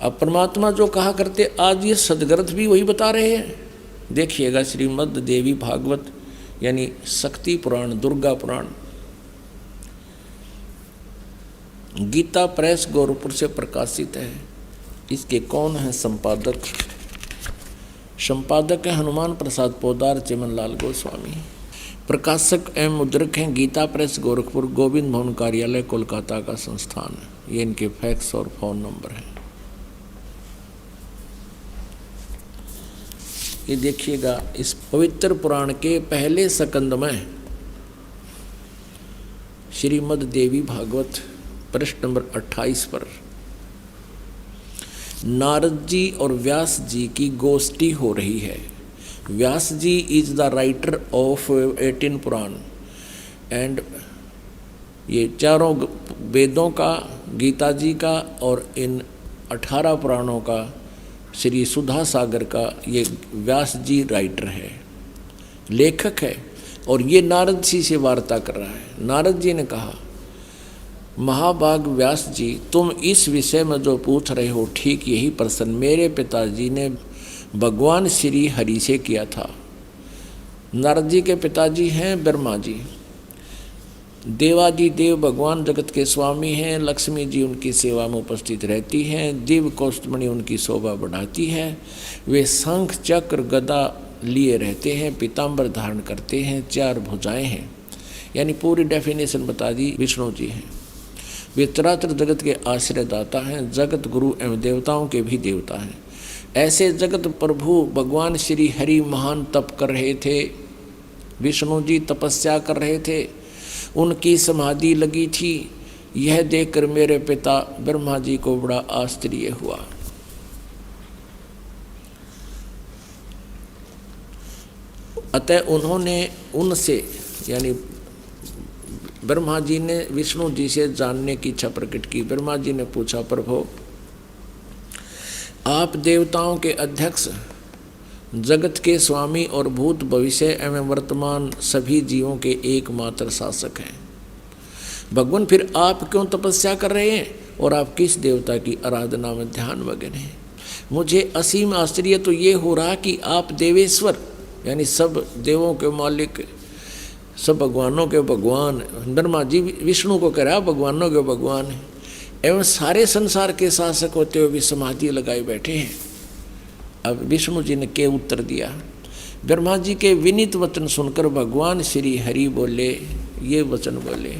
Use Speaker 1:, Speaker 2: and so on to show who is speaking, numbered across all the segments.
Speaker 1: अब परमात्मा जो कहा करते आज ये सदग्रंथ भी वही बता रहे हैं। देखिएगा श्रीमद् देवी भागवत यानी शक्ति पुराण, दुर्गा पुराण, गीता प्रेस गोरखपुर से प्रकाशित है। इसके कौन है संपादक? संपादक है हनुमान प्रसाद पोदार, चिमनलाल गोस्वामी। प्रकाशक एवं मुद्रक हैं गीता प्रेस गोरखपुर, गोविंद भवन कार्यालय कोलकाता का संस्थान है। ये इनके फैक्स और फोन नंबर है। ये देखिएगा इस पवित्र पुराण के पहले स्कंद में श्रीमद् देवी भागवत पृष्ठ नंबर 28 पर नारद जी और व्यास जी की गोष्ठी हो रही है। Vyas ji is the writer of 18 Purana and ये चारों वेदों का, गीता जी का और इन 18 पुराणों का, श्री सुधा सागर का ये व्यास जी राइटर है, लेखक है। और ये नारद जी से वार्ता कर रहा है। नारद जी ने कहा, महाभाग व्यास जी, तुम इस विषय में जो पूछ रहे हो ठीक यही प्रश्न मेरे पिताजी ने भगवान श्री हरि से किया था। नारद जी के पिताजी हैं ब्रह्मा जी। देवादि देव भगवान जगत के स्वामी हैं। लक्ष्मी जी उनकी सेवा में उपस्थित रहती हैं। दिव्य कौस्तुभमणि उनकी शोभा बढ़ाती है। वे शंख चक्र गदा लिए रहते हैं, पीताम्बर धारण करते हैं, 4 भुजाएं हैं। यानी पूरी डेफिनेशन बता दी। विष्णु जी हैं। वे चराचर जगत के आश्रयदाता हैं, जगत गुरु एवं देवताओं के भी देवता हैं। ऐसे जगत प्रभु भगवान श्री हरि महान तप कर रहे थे। विष्णु जी तपस्या कर रहे थे, उनकी समाधि लगी थी। यह देखकर मेरे पिता ब्रह्मा जी को बड़ा आश्चर्य हुआ। अतः उन्होंने उनसे यानी ब्रह्मा जी ने विष्णु जी से जानने की इच्छा प्रकट की। ब्रह्मा जी ने पूछा, प्रभु आप देवताओं के अध्यक्ष, जगत के स्वामी और भूत भविष्य एवं वर्तमान सभी जीवों के एकमात्र शासक हैं। भगवान फिर आप क्यों तपस्या कर रहे हैं और आप किस देवता की आराधना में ध्यान मग्न हैं? मुझे असीम आश्चर्य तो ये हो रहा कि आप देवेश्वर यानी सब देवों के मालिक, सब भगवानों के भगवान, ब्रह्मा जी विष्णु को कह रहा भगवानों के भगवान है, एवं सारे संसार के शासक होते हुए भी समाधि लगाए बैठे हैं। अब विष्णु जी ने क्या उत्तर दिया? ब्रह्मा जी के विनीत वचन सुनकर भगवान श्री हरि बोले, ये वचन बोले।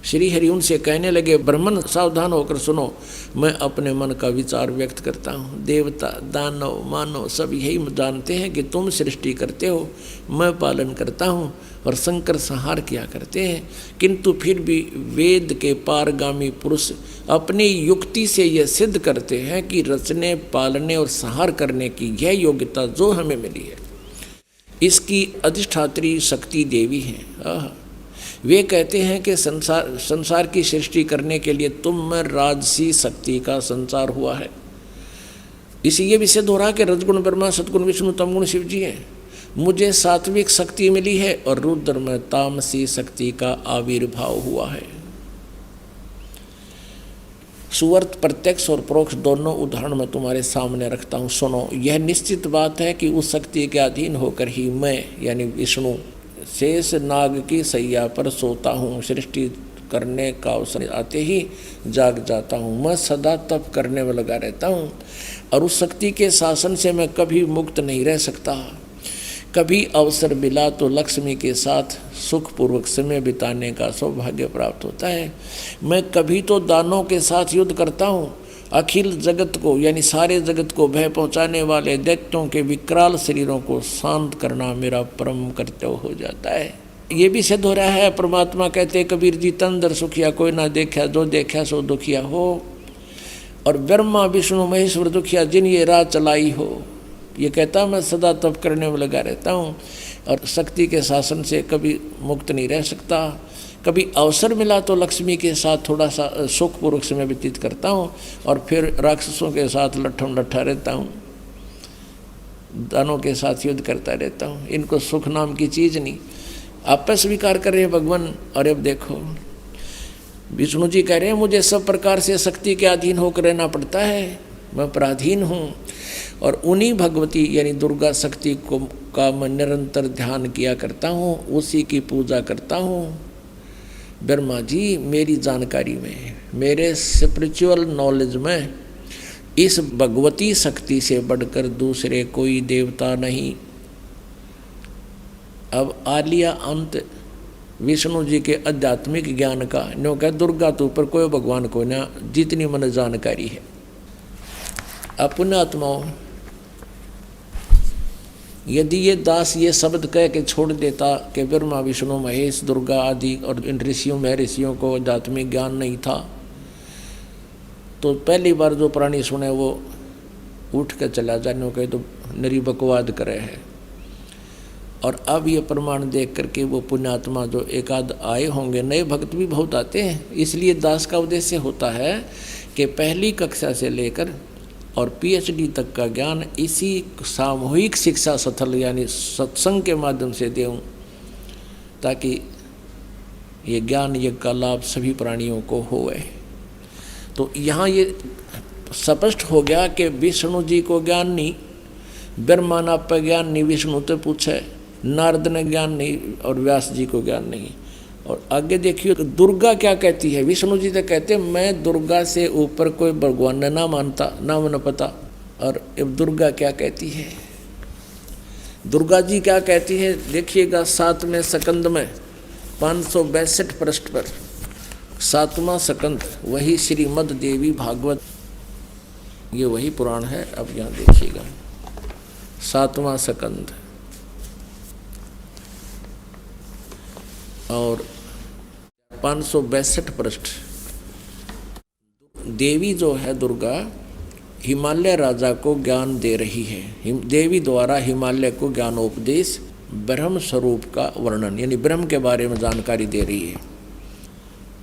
Speaker 1: श्री हरि उनसे कहने लगे, ब्राह्मण सावधान होकर सुनो, मैं अपने मन का विचार व्यक्त करता हूँ। देवता, दानव, मानव सब यही जानते हैं कि तुम सृष्टि करते हो, मैं पालन करता हूँ और शंकर संहार किया करते हैं। किंतु फिर भी वेद के पारगामी पुरुष अपनी युक्ति से यह सिद्ध करते हैं कि रचने, पालने और संहार करने की यह योग्यता जो हमें मिली है, इसकी अधिष्ठात्री शक्ति देवी है। वे कहते हैं कि संसार की सृष्टि करने के लिए तुम में राजसी शक्ति का संचार हुआ है। इसी ये भी सिद्ध हो रहा कि रजगुण ब्रह्मा, सतगुण विष्णु, तमगुण शिव जी हैं। मुझे सात्विक शक्ति मिली है और रुद्र में तामसी शक्ति का आविर्भाव हुआ है। सुवर्त प्रत्यक्ष और परोक्ष दोनों उदाहरण मैं तुम्हारे सामने रखता हूँ, सुनो। यह निश्चित बात है कि उस शक्ति के अधीन होकर ही मैं यानी विष्णु शेष नाग की सैया पर सोता हूँ। सृष्टि करने का अवसर आते ही जाग जाता हूँ। मैं सदा तप करने में लगा रहता हूँ और उस शक्ति के शासन से मैं कभी मुक्त नहीं रह सकता। कभी अवसर मिला तो लक्ष्मी के साथ सुखपूर्वक समय बिताने का सौभाग्य प्राप्त होता है। मैं कभी तो दानों के साथ युद्ध करता हूँ। अखिल जगत को यानी सारे जगत को भय पहुँचाने वाले दैत्यों के विकराल शरीरों को शांत करना मेरा परम कर्तव्य हो जाता है। ये भी सिद्ध हो रहा है। परमात्मा कहते कबीर जी, तन दर सुखिया कोई ना देखा, जो देखा सो दुखिया हो। और ब्रह्मा विष्णु महेश्वर दुखिया जिन ये राह चलाई हो। ये कहता मैं सदा तप करने में लगा रहता हूँ और शक्ति के शासन से कभी मुक्त नहीं रह सकता। कभी अवसर मिला तो लक्ष्मी के साथ थोड़ा सा सुखपूर्वक समय व्यतीत करता हूँ और फिर राक्षसों के साथ लट्ठम लट्ठा रहता हूँ, दानों के साथ युद्ध करता रहता हूँ। इनको सुख नाम की चीज़ नहीं। आप स्वीकार कर रहे हैं भगवान। और अब देखो विष्णु जी कह रहे हैं मुझे सब प्रकार से शक्ति के अधीन होकर रहना पड़ता है, मैं पराधीन हूँ। और उन्हीं भगवती यानी दुर्गा शक्ति को का मैं निरंतर ध्यान किया करता हूँ, उसी की पूजा करता हूँ। ब्रह्मा जी मेरी जानकारी में, मेरे स्पिरिचुअल नॉलेज में इस भगवती शक्ति से बढ़कर दूसरे कोई देवता नहीं। अब आ लिया अंत विष्णु जी के आध्यात्मिक ज्ञान का। न्यों कह दुर्गा तो ऊपर कोई भगवान को ना, जितनी मन जानकारी है। अपने आत्माओं, यदि ये दास ये शब्द कह के छोड़ देता कि ब्रह्मा विष्णु महेश दुर्गा आदि और इन ऋषियों महर्षियों को आध्यात्मिक ज्ञान नहीं था, तो पहली बार जो प्राणी सुने वो उठ कर चला जाने कहे तो नरी बकवाद करे है। और अब ये प्रमाण देख करके वो पुण्यात्मा जो एकाध आए होंगे, नए भक्त भी बहुत आते हैं, इसलिए दास का उद्देश्य होता है कि पहली कक्षा से लेकर और पीएचडी तक का ज्ञान इसी सामूहिक शिक्षा स्थल यानी सत्संग के माध्यम से देऊं, ताकि ये ज्ञान यज्ञ का लाभ सभी प्राणियों को होवे। तो यहाँ ये स्पष्ट हो गया कि विष्णु जी को ज्ञान नहीं, ब्रह्मा नाप पर ज्ञान नहीं, विष्णु तो पूछे, नारद ने ज्ञान नहीं और व्यास जी को ज्ञान नहीं। और आगे देखिए दुर्गा क्या कहती है। विष्णु जी तो कहते मैं दुर्गा से ऊपर कोई भगवान ना मानता, ना मन पता। और अब दुर्गा क्या कहती है, दुर्गा जी क्या कहती है देखिएगा 7वें स्कंद में 562 पृष्ठ पर 7वां स्कंद, वही श्रीमद् देवी भागवत, ये वही पुराण है। अब यहाँ देखिएगा 7वां स्कंद और 562 पृष्ठ। देवी जो है दुर्गा हिमालय राजा को ज्ञान दे रही है। देवी द्वारा हिमालय को ज्ञानोपदेश, ब्रह्म स्वरूप का वर्णन यानी ब्रह्म के बारे में जानकारी दे रही है।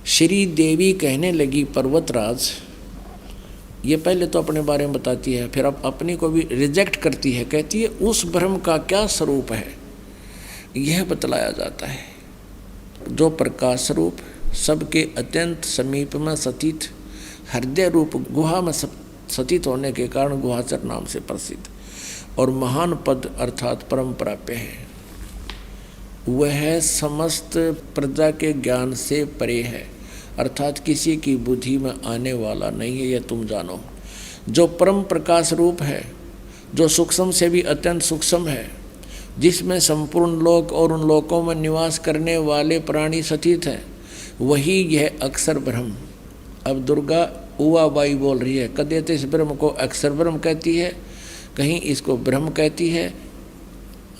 Speaker 1: श्री देवी कहने लगी पर्वतराज, ये पहले तो अपने बारे में बताती है, फिर अब अपनी को भी रिजेक्ट करती है, कहती है उस ब्रह्म का क्या स्वरूप है यह बतलाया जाता है, जो प्रकाश रूप सबके अत्यंत समीप में स्थित हृदय रूप गुहा में स्थित होने के कारण गुहाचर नाम से प्रसिद्ध और महान पद अर्थात परम प्राप्य है। वह समस्त प्रजा के ज्ञान से परे है, अर्थात किसी की बुद्धि में आने वाला नहीं है, यह तुम जानो। जो परम प्रकाश रूप है, जो सूक्ष्म से भी अत्यंत सूक्ष्म है, जिसमें संपूर्ण लोक और उन लोकों में निवास करने वाले प्राणी स्थित हैं, वही यह अक्षर ब्रह्म। अब दुर्गा उवा बाई बोल रही है, कदे तो इस ब्रह्म को अक्षर ब्रह्म कहती है, कहीं इसको ब्रह्म कहती है।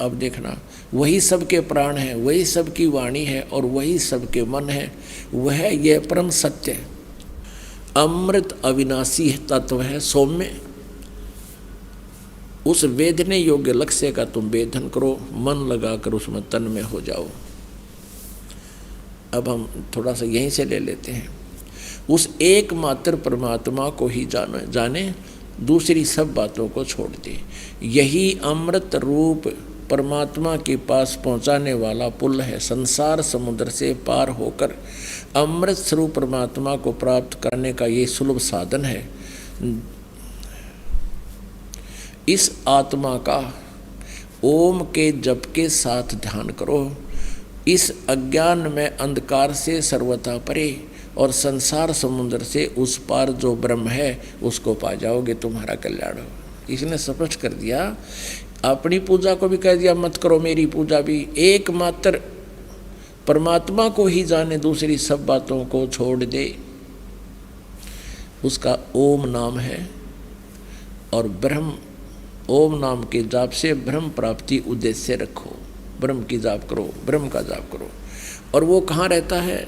Speaker 1: अब देखना, वही सबके प्राण है, वही सबकी वाणी है और वही सबके मन है। वह यह परम सत्य अमृत अविनाशी तत्व है, सौम्य। उस वेदने योग्य लक्ष्य का तुम वेदन करो, मन लगाकर उसमें तन में हो जाओ। अब हम थोड़ा सा यहीं से ले लेते हैं। उस एकमात्र परमात्मा को ही जाने, दूसरी सब बातों को छोड़ दे। यही अमृत रूप परमात्मा के पास पहुंचाने वाला पुल है। संसार समुद्र से पार होकर अमृत स्वरूप परमात्मा को प्राप्त करने का ये सुलभ साधन है। इस आत्मा का ओम के जप के साथ ध्यान करो। इस अज्ञान में अंधकार से सर्वथा परे और संसार समुद्र से उस पार जो ब्रह्म है उसको पा जाओगे, तुम्हारा कल्याण हो। इसने स्पष्ट कर दिया। अपनी पूजा को भी कह दिया मत करो, मेरी पूजा भी एकमात्र परमात्मा को ही जाने, दूसरी सब बातों को छोड़ दे। उसका ओम नाम है और ब्रह्म, ओम नाम के जाप से ब्रह्म प्राप्ति उद्देश्य रखो। ब्रह्म की जाप करो, ब्रह्म का जाप करो। और वो कहाँ रहता है?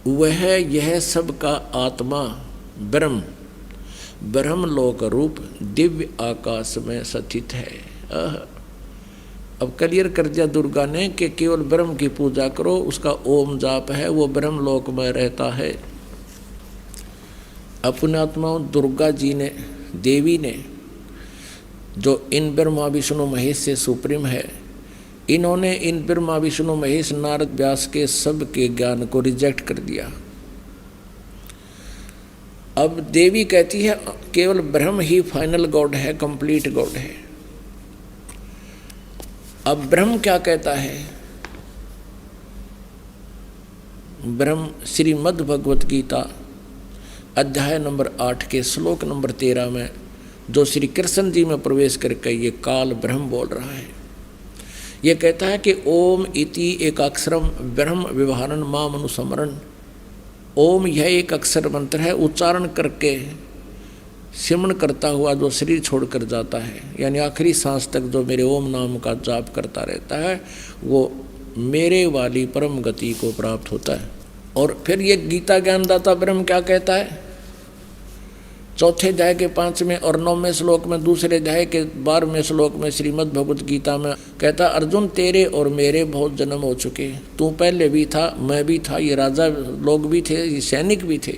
Speaker 1: वह यह सब का आत्मा ब्रह्म, ब्रह्मलोक रूप दिव्य आकाश में स्थित है। अब क्लियर कर दिया दुर्गा ने कि केवल ब्रह्म की पूजा करो, उसका ओम जाप है, वो ब्रह्मलोक में रहता है। अपने आत्माओं दुर्गा जी ने, देवी ने, जो इन ब्रह्मा विष्णु महेश से सुप्रीम है, इन्होंने इन ब्रह्मा विष्णु महेश नारद व्यास के सब के ज्ञान को रिजेक्ट कर दिया। अब देवी कहती है केवल ब्रह्म ही फाइनल गॉड है, कंप्लीट गॉड है। अब ब्रह्म क्या कहता है? ब्रह्म श्रीमद् भगवत गीता अध्याय नंबर 8 के श्लोक नंबर 13 में जो श्री कृष्ण जी में प्रवेश करके ये काल ब्रह्म बोल रहा है, ये कहता है कि ओम इति एक अक्षरम ब्रह्म व्यवहारन माम अनुस्मरण। ओम यह एक अक्षर मंत्र है, उच्चारण करके सिमरण करता हुआ जो शरीर छोड़कर जाता है, यानी आखिरी सांस तक जो मेरे ओम नाम का जाप करता रहता है, वो मेरे वाली परम गति को प्राप्त होता है। और फिर ये गीता ज्ञानदाता ब्रह्म क्या कहता है? चौथे अध्याय के 5वें और 9वें श्लोक में, दूसरे अध्याय के 12वें श्लोक में श्रीमद् भगवत गीता में कहता, अर्जुन तेरे और मेरे बहुत जन्म हो चुके, तू पहले भी था, मैं भी था, ये राजा लोग भी थे, ये सैनिक भी थे,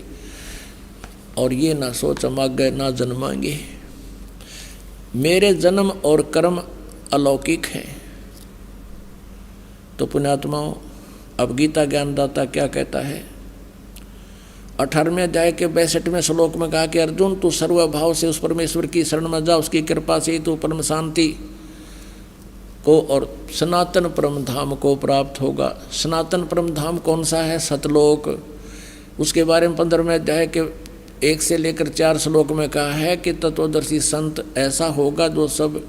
Speaker 1: और ये ना सोच हम आगे ना जन्माएंगे। मेरे जन्म और कर्म अलौकिक हैं। तो पुण्यात्माओं, अब गीता ज्ञानदाता क्या कहता है? 18वें अध्याय के 62वें श्लोक में कहा कि अर्जुन तू सर्वभाव से उस परमेश्वर की शरण में जा, उसकी कृपा से तू परम शांति को और सनातन परम धाम को प्राप्त होगा। सनातन परम धाम कौन सा है? सतलोक। उसके बारे में 15वें अध्याय के 1 से लेकर 4 श्लोक में कहा है कि तत्वदर्शी संत ऐसा होगा जो सब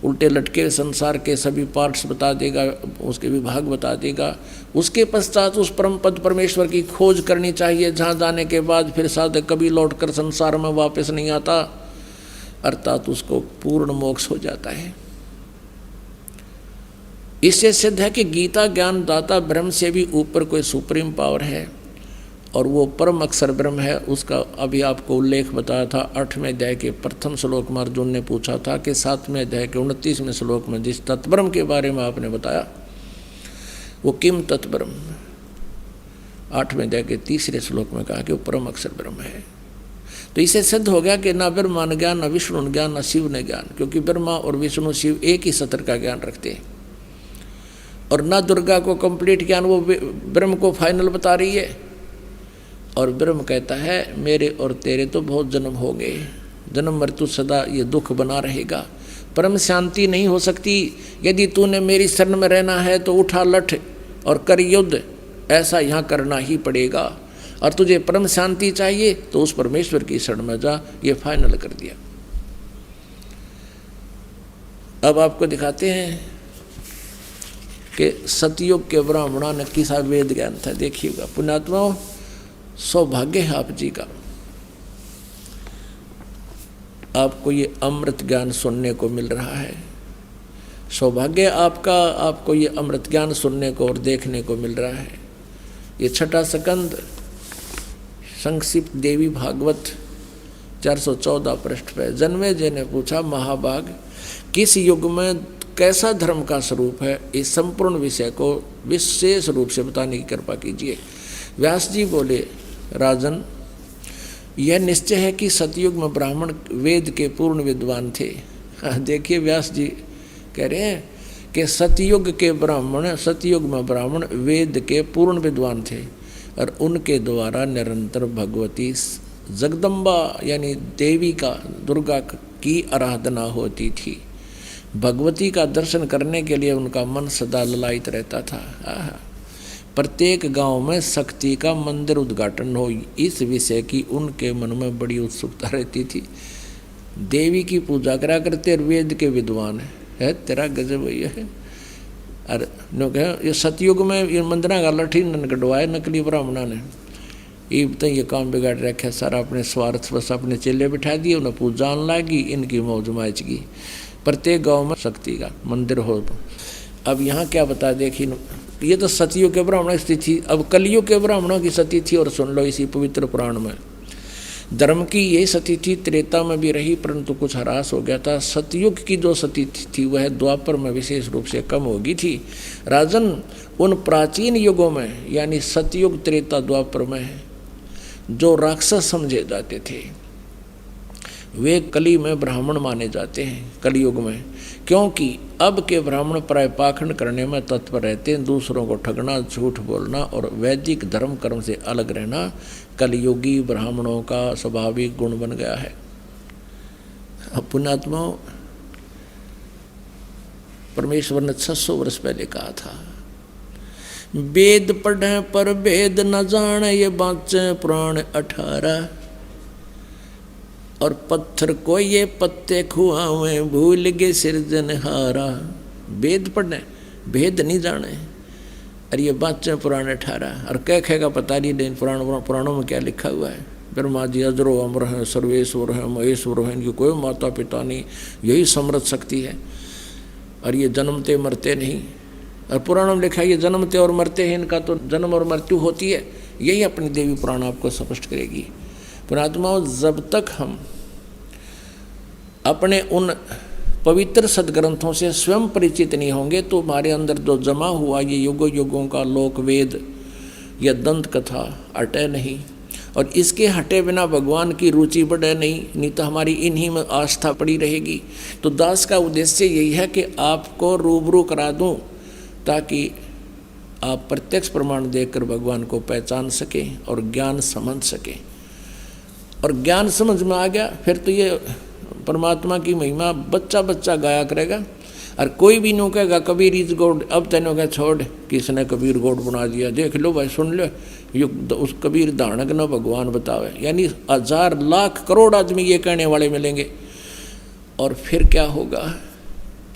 Speaker 1: उल्टे लटके संसार के सभी पार्ट्स बता देगा, उसके विभाग बता देगा। उसके पश्चात उस परम पद परमेश्वर की खोज करनी चाहिए, जहाँ जाने के बाद फिर साधक कभी लौटकर संसार में वापस नहीं आता, अर्थात उसको पूर्ण मोक्ष हो जाता है। इससे सिद्ध है कि गीता ज्ञान दाता ब्रह्म से भी ऊपर कोई सुप्रीम पावर है, और वो परम अक्षर ब्रह्म है। उसका अभी आपको उल्लेख बताया था 8वें अध्याय के प्रथम श्लोक में। अर्जुन ने पूछा था कि 7वें अध्याय के 29वें श्लोक में जिस तत्ब्रह्म के बारे में आपने बताया वो किम तत्ब्रह्म, 8वें अध्याय के 3रे श्लोक में कहा कि वो परम अक्षर ब्रह्म है। तो इसे सिद्ध हो गया कि ना ब्रह्मा ने ज्ञान, ना विष्णु ने ज्ञान, ना शिव ने ज्ञान, क्योंकि ब्रह्मा और विष्णु शिव एक ही सत्र का ज्ञान रखते हैं। और ना दुर्गा को कंप्लीट ज्ञान, वो ब्रह्म को फाइनल बता रही है, और ब्रह्म कहता है मेरे और तेरे तो बहुत जन्म हो गए, जन्म मृत्यु सदा ये दुख बना रहेगा, परम शांति नहीं हो सकती। यदि तूने मेरी शरण में रहना है तो उठा लठ और कर युद्ध, ऐसा यहाँ करना ही पड़ेगा। और तुझे परम शांति चाहिए तो उस परमेश्वर की शरण में जा, ये फाइनल कर दिया। अब आपको दिखाते हैं कि सतयुग के ब्राह्मणों ने किसा वेद ज्ञान था। देखिएगा पुण्यात्माओं, सौभाग्य है आप जी का, आपको ये अमृत ज्ञान सुनने को मिल रहा है। सौभाग्य आपका, आपको ये अमृत ज्ञान सुनने को और देखने को मिल रहा है। ये छठा स्कंद संक्षिप्त देवी भागवत 414 पृष्ठ पे जन्मेजय ने पूछा, महाभाग किस युग में कैसा धर्म का स्वरूप है, इस संपूर्ण विषय को विशेष रूप से बताने की कृपा कीजिए। व्यास जी बोले, राजन यह निश्चय है कि सतयुग में ब्राह्मण वेद के पूर्ण विद्वान थे। देखिए व्यास जी कह रहे हैं कि सतयुग में ब्राह्मण वेद के पूर्ण विद्वान थे, और उनके द्वारा निरंतर भगवती जगदम्बा यानी देवी का, दुर्गा की आराधना होती थी। भगवती का दर्शन करने के लिए उनका मन सदा ललायित रहता था। प्रत्येक गांव में शक्ति का मंदिर उद्घाटन हो, इस विषय की उनके मन में बड़ी उत्सुकता रहती थी। देवी की पूजा करा करते, वेद के विद्वान है तेरा गजब है। अरे नो कह ये सतयुग में ये मंदिर का लठी न कटवाए नकली ब्राह्मणा ने, ये काम बिगाड़ रखे सारा, अपने स्वार्थ बस अपने चेले बिठा दिए, उन्हें पूजा आने लगी, इनकी मौज माचगी। प्रत्येक गांव में शक्ति का मंदिर हो। अब यहाँ क्या बता, देखिए ये तो सतयुग के ब्राह्मणों की स्थिति। अब कलयुग के ब्राह्मणों की सती थी, और सुन लो इसी पवित्र पुराण में। धर्म की ये सती थी त्रेता में भी रही, परंतु कुछ ह्रास हो गया था। सतयुग की जो सती थी वह द्वापर में विशेष रूप से कम हो गई थी। राजन उन प्राचीन युगों में यानी सतयुग त्रेता द्वापर में जो राक्षस समझे जाते थे, वे कली में ब्राह्मण माने जाते हैं, कलयुग में, क्योंकि अब के ब्राह्मण प्राय पाखंड करने में तत्पर रहते हैं, दूसरों को ठगना, झूठ बोलना और वैदिक धर्म कर्म से अलग रहना कलयुगी ब्राह्मणों का स्वाभाविक गुण बन गया है। पुण्यात्माओं, परमेश्वर ने 600 वर्ष पहले कहा था, वेद पढ़े पर वेद न जाने, ये बाँचे पुराण 18, और पत्थर को ये पत्ते खुआवे, भूल गए सिरजनहारा। वेद पढ़े, भेद नहीं जाने, और ये बाँचे पुराण 18, और कह का पता नहीं, लेकिन पुराणों में क्या लिखा हुआ है। ब्रह्मा जी अजरो अमर हैं, सर्वेश्वर हैं, महेश्वर हैं, इनकी कोई माता पिता नहीं, यही समृद्ध शक्ति है, और ये जन्मते मरते नहीं। और पुराणों में लिखा है ये जन्मते और मरते हैं, इनका तो जन्म और मृत्यु होती है। यही अपनी देवी पुराण आपको स्पष्ट करेगी। पुणात्माओं, जब तक हम अपने उन पवित्र सदग्रंथों से स्वयं परिचित नहीं होंगे तो हमारे अंदर जो जमा हुआ ये युगों युगों का लोक वेद या दंत कथा अटे नहीं, और इसके हटे बिना भगवान की रुचि बढ़े नहीं तो हमारी इन्हीं में आस्था पड़ी रहेगी। तो दास का उद्देश्य यही है कि आपको रूबरू करा दूं ताकि आप प्रत्यक्ष प्रमाण देखकर भगवान को पहचान सकें और ज्ञान समझ सकें। और ज्ञान समझ में आ गया फिर तो ये परमात्मा की महिमा बच्चा बच्चा गाया करेगा। और कोई भी नो कहेगा कबीर इज गॉड, अब तेनों क्या छोड़ किसने कबीर गॉड बना दिया, देख लो भाई, सुन लो, युग उस कबीर दानक न भगवान बतावे। यानी 1000 लाख करोड़ आदमी ये कहने वाले मिलेंगे। और फिर क्या होगा,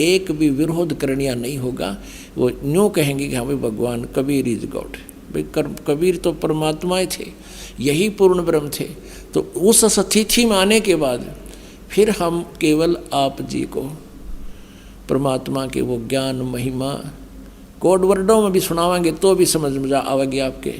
Speaker 1: एक भी विरोध करनिया नहीं होगा। वो यूँ कहेंगे कि हाँ भाई भगवान कबीर इज गॉड। भाई कबीर तो परमात्मा थे, यही पूर्ण ब्रह्म थे। तो उस स्थिति में आने के बाद फिर हम केवल आप जी को परमात्मा के वो ज्ञान महिमा कोड वर्डों में भी सुनावांगे तो भी समझ में आवेगी आपके,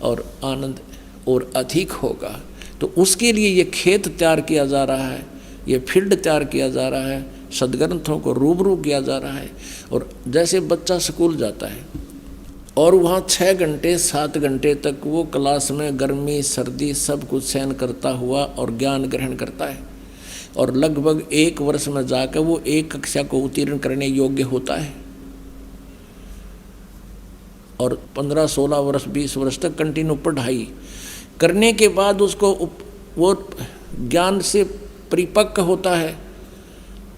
Speaker 1: और आनंद और अधिक होगा। तो उसके लिए ये खेत तैयार किया जा रहा है, ये फील्ड तैयार किया जा रहा है, सदग्रंथों को रूबरू किया जा रहा है। और जैसे बच्चा स्कूल जाता है और वहाँ 6 घंटे 7 घंटे तक वो क्लास में गर्मी सर्दी सब कुछ सहन करता हुआ और ज्ञान ग्रहण करता है, और लगभग 1 वर्ष में जाकर वो 1 कक्षा को उत्तीर्ण करने योग्य होता है, और 15, 16 वर्ष 20 वर्ष तक कंटिन्यू पढ़ाई करने के बाद उसको वो ज्ञान से परिपक्व होता है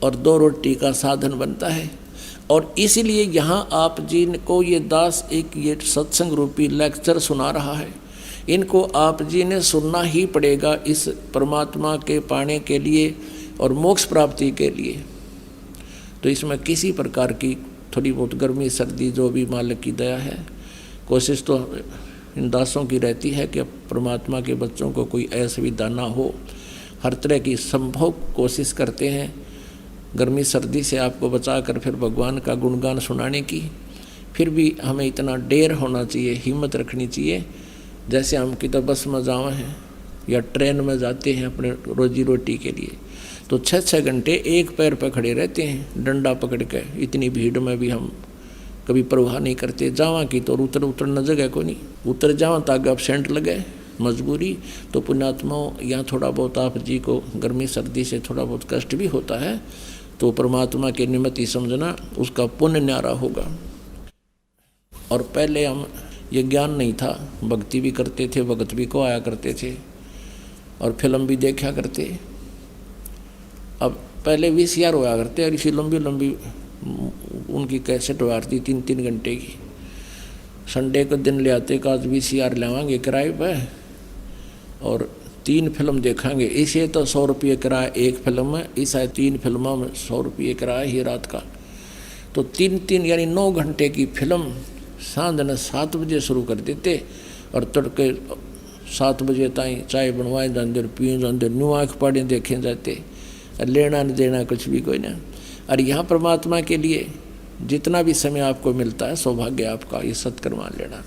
Speaker 1: और 2 रोटी का साधन बनता है। और इसीलिए यहाँ आप जी को ये दास एक ये सत्संग रूपी लेक्चर सुना रहा है, इनको आप जी ने सुनना ही पड़ेगा इस परमात्मा के पाने के लिए और मोक्ष प्राप्ति के लिए। तो इसमें किसी प्रकार की थोड़ी बहुत गर्मी सर्दी जो भी मालिक की दया है, कोशिश तो इन दासों की रहती है कि परमात्मा के बच्चों को कोई असुविधा ना हो। हर तरह की संभव कोशिश करते हैं गर्मी सर्दी से आपको बचाकर फिर भगवान का गुणगान सुनाने की। फिर भी हमें इतना डेर होना चाहिए, हिम्मत रखनी चाहिए। जैसे हम किधर बस में जावे हैं या ट्रेन में जाते हैं अपने रोजी रोटी के लिए, तो 6-6 घंटे एक पैर पर खड़े रहते हैं डंडा पकड़ के। इतनी भीड़ में भी हम कभी परवाह नहीं करते। जावा की तो उतरना जगह को नहीं, उतर जावा ताकि अब सेंट लगे मजबूरी। तो पुण्यात्माओं, यहाँ थोड़ा बहुत आप जी को गर्मी सर्दी से थोड़ा बहुत कष्ट भी होता है, तो परमात्मा के निमित्त ही समझना, उसका पुण्य न्यारा होगा। और पहले हम ये ज्ञान नहीं था, भक्ति भी करते थे, भगत भी को आया करते थे और फिल्म भी देखा करते। अब पहले VCR होया करते और इसी लंबी लंबी उनकी कैसेट हुआ करती 3-3 घंटे की। संडे को दिन ले आते कि आज VCR लेवांगे किराए पर और 3 फिल्म देखेंगे। इसे तो 100 रुपये किराया एक फिल्म में, इस 3 फिल्मों में 100 रुपये किराया ही रात का। तो 3 यानी 9 घंटे की फिल्म सांझ 7 बजे शुरू कर देते और तड़के 7 बजे ताई चाय बनवाए जाते, पिए जाते, न्यू आँख पाड़े देखे जाते, लेना नहीं देना कुछ भी कोई ना। और यहाँ परमात्मा के लिए जितना भी समय आपको मिलता है, सौभाग्य आपका ये सत्कर्म लेना,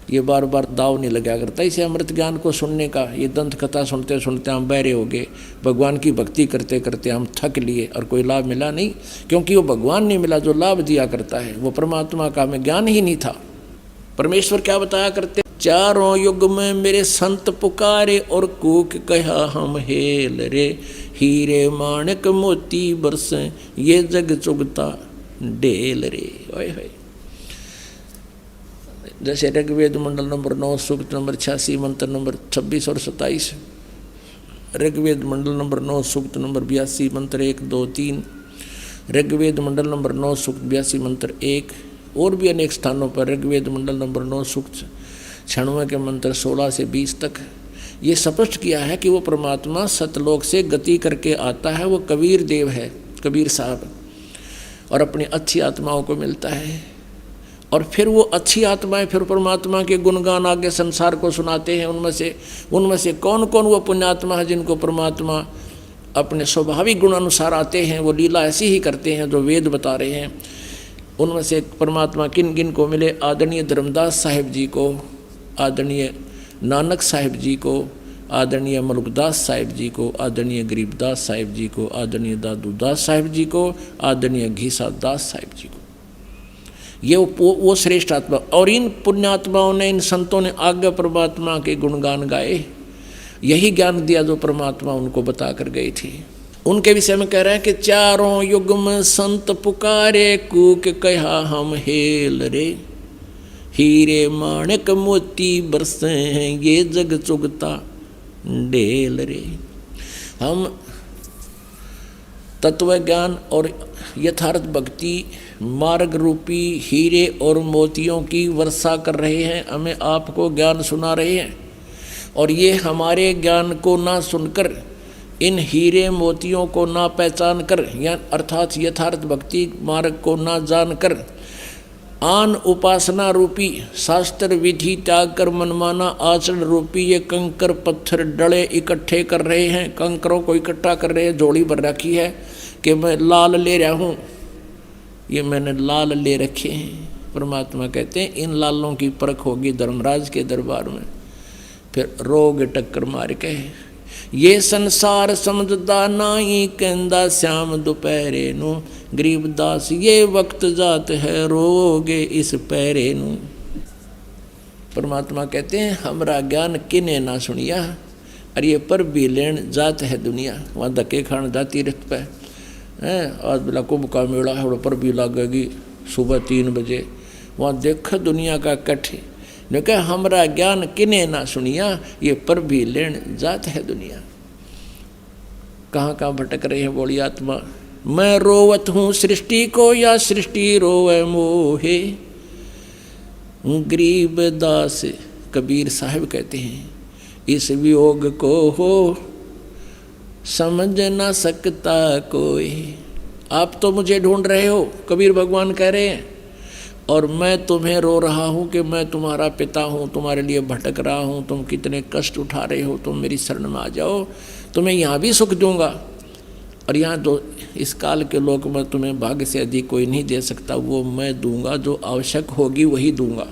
Speaker 1: ये बार बार दाव नहीं लगा करता। इसे अमृत ज्ञान को सुनने का, ये दंत कथा सुनते सुनते हम बहरे हो गए, भगवान की भक्ति करते करते हम थक लिए और कोई लाभ मिला नहीं, क्योंकि वो भगवान नहीं मिला जो लाभ दिया करता है, वो परमात्मा का हमें ज्ञान ही नहीं था। परमेश्वर क्या बताया करते, चारों युग में मेरे संत पुकारे और कूक कहा हम हेल रे, हीरे माणिक मोती बरसे ये जग चुगता ढेल रे। ओए होए। जैसे ऋग्वेद मंडल नंबर 9 सूक्त नंबर 86 मंत्र नंबर 26 और 27, ऋग्वेद मंडल नंबर 9 सूक्त नंबर 82 मंत्र 1, 2, 3, ऋग्वेद मंडल नंबर 9 सूक्त 82 मंत्र 1, और भी अनेक स्थानों पर ऋग्वेद मंडल नंबर 9 सूक्त 96 के मंत्र 16 से 20 तक ये स्पष्ट किया है कि वो परमात्मा सतलोक से गति करके आता है। वो कबीर देव है, कबीर साहब, और अपनी अच्छी आत्माओं को मिलता है। और फिर वो अच्छी आत्माएं फिर परमात्मा के गुणगान आगे संसार को सुनाते हैं। उनमें से कौन कौन वो पुण्यात्मा है जिनको परमात्मा अपने स्वाभाविक गुण अनुसार आते हैं, वो लीला ऐसी ही करते हैं जो वेद बता रहे हैं। उनमें से परमात्मा किन किन को मिले? आदरणीय धर्मदास साहिब जी को, आदरणीय नानक साहिब जी को, आदरणीय मलुकदास साहिब जी को, आदरणीय गरीबदास साहिब जी को, आदरणीय दादूदास साहिब जी को, आदरणीय घीसा दास साहिब जी को। ये वो श्रेष्ठ आत्मा, और इन पुण्यात्माओं ने, इन संतों ने आगे परमात्मा के गुणगान गाए, यही ज्ञान दिया जो परमात्मा उनको बता कर गई थी। उनके विषय में कह रहे हैं कि चारों युग में संत पुकारे कूक कहा हम हेल रे, हीरे माणिक मोती बरसे हैं ये जग चुगता ढेल रे। हम तत्व ज्ञान और यथार्थ भक्ति मार्ग रूपी हीरे और मोतियों की वर्षा कर रहे हैं, हमें आपको ज्ञान सुना रहे हैं। और ये हमारे ज्ञान को ना सुनकर, इन हीरे मोतियों को ना पहचान कर, या अर्थात यथार्थ भक्ति मार्ग को ना जानकर, आन उपासना रूपी शास्त्र विधि त्याग कर मनमाना आचरण रूपी ये कंकर पत्थर डले इकट्ठे कर रहे हैं। कंकरों को इकट्ठा कर रहे हैं, झोली भर रखी है कि मैं लाल ले रहा हूँ, ये मैंने लाल ले रखे हैं। परमात्मा कहते हैं इन लालों की परख होगी धर्मराज के दरबार में, फिर रोग टक्कर मार के ये संसार समझदा नाई कहंदा श्याम दोपहरे नू, गरीबदास ये वक्त जात है रोगे इस पैरे नू। परमात्मा कहते हैं हमरा ज्ञान किने ना सुनिया, अरे ये पर भी लेन जात है दुनिया। वहाँ धक्के खान जाती रथ पे हैं, आज बेला कुंभ का मेला है, पर भी लगेगी सुबह 3 बजे, वहाँ देख दुनिया का कठ ने कहा हमरा ज्ञान किने ना सुनिया, ये पर भी लेन जात है दुनिया। कहाँ कहाँ भटक रहे हैं बोली आत्मा। मैं रोवत हूँ सृष्टि को या सृष्टि रोवे मोहे, गरीब दास कबीर साहब कहते हैं इस वियोग को हो समझ ना सकता कोई। आप तो मुझे ढूंढ रहे हो, कबीर भगवान कह रहे हैं, और मैं तुम्हें रो रहा हूँ कि मैं तुम्हारा पिता हूँ, तुम्हारे लिए भटक रहा हूँ, तुम कितने कष्ट उठा रहे हो, तुम मेरी शरण में आ जाओ, तुम्हें यहाँ भी सुख दूंगा। और यहाँ तो इस काल के लोक में तुम्हें भाग्य से अधिक कोई नहीं दे सकता, वो मैं दूंगा, जो आवश्यक होगी वही दूंगा।